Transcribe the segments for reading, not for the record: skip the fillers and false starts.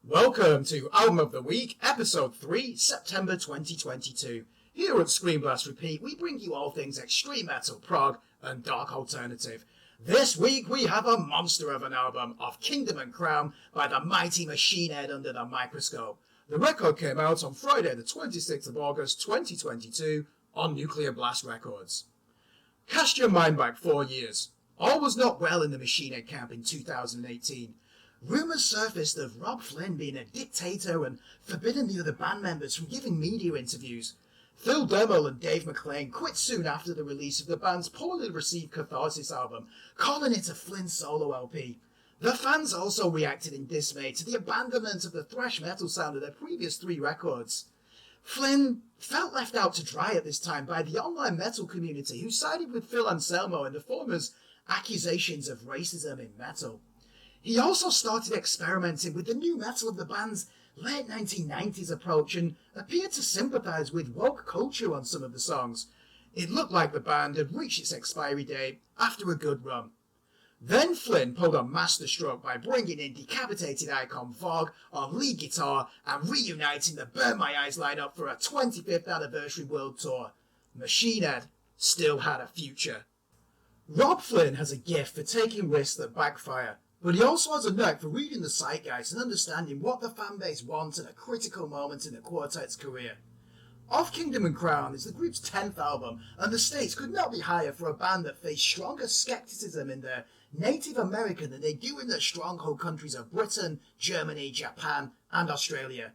Welcome to Album of the Week, Episode 3, September 2022. Here at Screen Blast Repeat, we bring you all things extreme metal, prog, and dark alternative. This week we have a monster of an album, Of Kingdom and Crown by the mighty Machine Head Under the Microscope. The record came out on Friday the 26th of August 2022 on Nuclear Blast Records. Cast your mind back 4 years. All was not well in the Machine Head camp in 2018. Rumours surfaced of Rob Flynn being a dictator and forbidding the other band members from giving media interviews. Phil Demmel and Dave McClain quit soon after the release of the band's poorly received Catharsis album, calling it a Flynn solo LP. The fans also reacted in dismay to the abandonment of the thrash metal sound of their previous 3 records. Flynn felt left out to dry at this time by the online metal community, who sided with Phil Anselmo in the former's accusations of racism in metal. He also started experimenting with the new metal of the band's late 1990s approach and appeared to sympathise with woke culture on some of the songs. It looked like the band had reached its expiry date after a good run. Then Flynn pulled a masterstroke by bringing in decapitated icon Vogue on lead guitar and reuniting the Burn My Eyes lineup for a 25th anniversary world tour. Machine Head still had a future. Rob Flynn has a gift for taking risks that backfire, but he also has a knack for reading the zeitgeist and understanding what the fanbase wants at a critical moment in the quartet's career. Of Kingdom and Crown is the group's 10th album, and the stakes could not be higher for a band that face stronger skepticism in their Native American than they do in their stronghold countries of Britain, Germany, Japan, and Australia.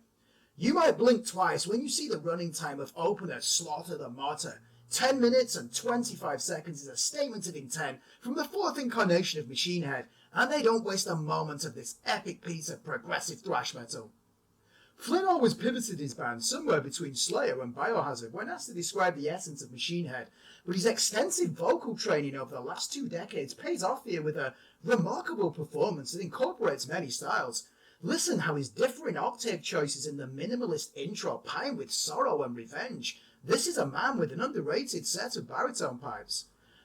You might blink twice when you see the running time of opener Slaughter the Martyr. 10 minutes and 25 seconds is a statement of intent from the 4th incarnation of Machine Head, and they don't waste a moment of this epic piece of progressive thrash metal. Flynn always pivoted his band somewhere between Slayer and Biohazard when asked to describe the essence of Machine Head, but his extensive vocal training over the last 2 decades pays off here with a remarkable performance that incorporates many styles. Listen how his differing octave choices in the minimalist intro pine with sorrow and revenge. This is a man with an underrated set of baritone pipes.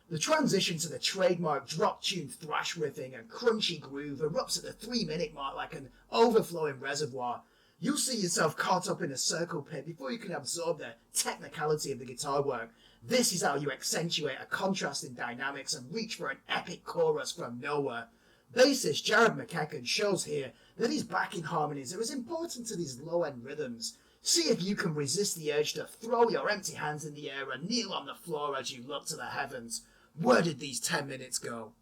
The transition to the trademark drop-tuned thrash riffing and crunchy groove erupts at the 3-minute mark like an overflowing reservoir. You'll see yourself caught up in a circle pit before you can absorb the technicality of the guitar work. This is how you accentuate a contrast in dynamics and reach for an epic chorus from nowhere. Bassist Jared McEachern shows here that his backing harmonies are as important to these low-end rhythms. See if you can resist the urge to throw your empty hands in the air and kneel on the floor as you look to the heavens. Where did these 10 minutes go?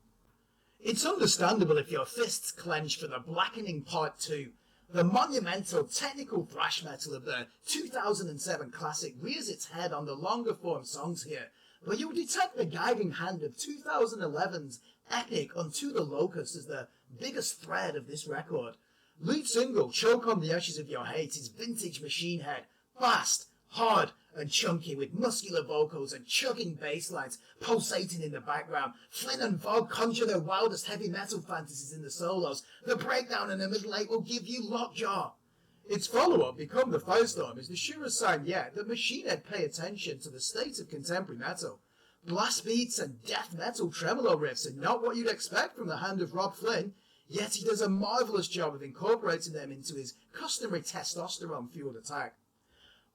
It's understandable if your fists clench for the Blackening Part 2. The monumental technical thrash metal of the 2007 classic rears its head on the longer form songs here, but you'll detect the guiding hand of 2011's epic Unto the Locust as the biggest thread of this record. Lead single Choke on the Ashes of Your Hate is vintage Machine Head, fast, hard and chunky with muscular vocals and chugging bass lines pulsating in the background. Flynn and Vogue conjure their wildest heavy metal fantasies in the solos. The breakdown in the middle eight will give you lockjaw. Its follow-up, Become the Firestorm, is the surest sign yet that Machine Head pay attention to the state of contemporary metal. Blast beats and death metal tremolo riffs are not what you'd expect from the hand of Rob Flynn, yet he does a marvellous job of incorporating them into his customary testosterone-fueled attack.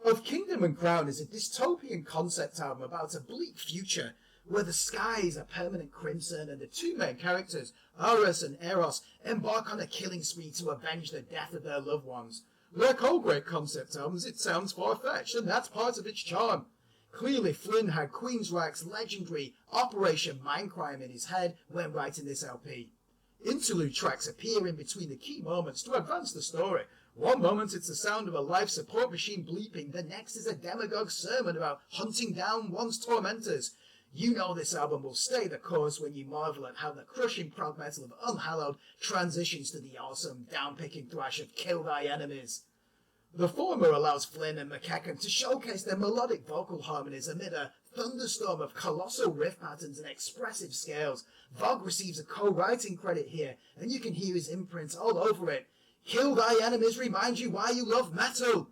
Of Kingdom and Crown is a dystopian concept album about a bleak future where the skies are permanent crimson and the 2 main characters, Ares and Eros, embark on a killing spree to avenge the death of their loved ones. Like all great concept albums, it sounds far-fetched, and that's part of its charm. Clearly, Flynn had Queensryche's legendary Operation Mindcrime in his head when writing this LP. Interlude tracks appear in between the key moments to advance the story. One moment it's the sound of a life support machine bleeping, the next is a demagogue sermon about hunting down one's tormentors. You know this album will stay the course when you marvel at how the crushing prog metal of Unhallowed transitions to the awesome down-picking thrash of Kill Thy Enemies. The former allows Flynn and McEachern to showcase their melodic vocal harmonies amid a thunderstorm of colossal riff patterns and expressive scales. Vogue receives a co-writing credit here, and you can hear his imprint all over it. Kill thy enemies remind you why you love metal.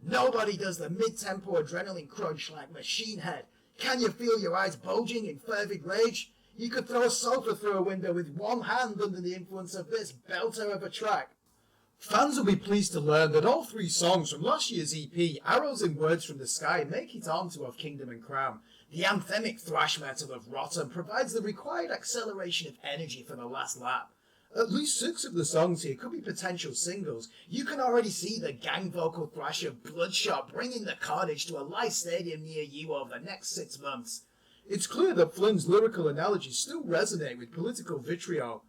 Nobody does the mid-tempo adrenaline crunch like Machine Head. Can you feel your eyes bulging in fervid rage? You could throw a sofa through a window with one hand under the influence of this belter of a track. Fans will be pleased to learn that all three songs from last year's EP, Arrows and Words from the Sky, make it onto Of Kingdom and Crown. The anthemic thrash metal of Rotten provides the required acceleration of energy for the last lap. At least 6 of the songs here could be potential singles. You can already see the gang vocal thrash of Bloodshot bringing the carnage to a live stadium near you over the next 6 months. It's clear that Flynn's lyrical analogies still resonate with political vitriol.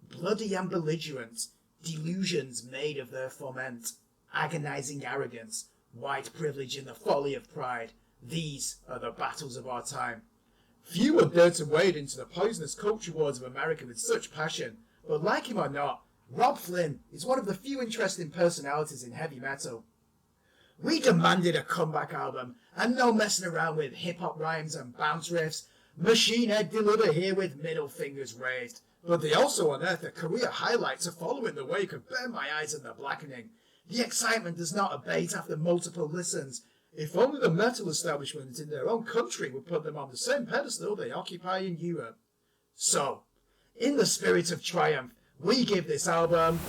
Bloody and belligerent, delusions made of their foment, agonizing arrogance, white privilege and the folly of pride. These are the battles of our time. Few would dare to wade into the poisonous culture wars of America with such passion. But like him or not, Robb Flynn is one of the few interesting personalities in heavy metal. We demanded a comeback album, and no messing around with hip-hop rhymes and bounce riffs. Machine Head deliver here with middle fingers raised. But they also unearthed a career highlight to follow in the wake of Burn My Eyes and The Blackening. The excitement does not abate after multiple listens. If only the metal establishment in their own country would put them on the same pedestal they occupy in Europe. So, in the spirit of triumph, we give this album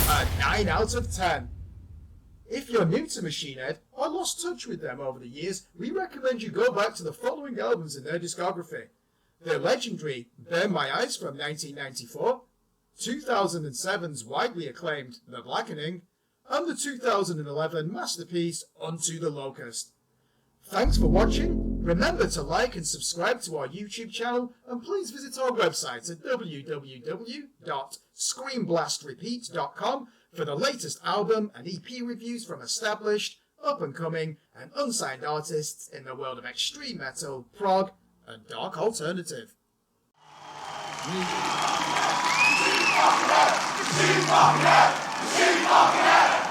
a 9 out of 10. If you're new to Machine Head or lost touch with them over the years, we recommend you go back to the following albums in their discography. Their legendary Burn My Eyes from 1994, 2007's widely acclaimed The Blackening, and the 2011 masterpiece Unto the Locust. Thanks for watching. Remember to like and subscribe to our YouTube channel, and please visit our website at www.screamblastrepeat.com for the latest album and EP reviews from established, up-and-coming and unsigned artists in the world of extreme metal, prog and dark alternative. Machine fucking head!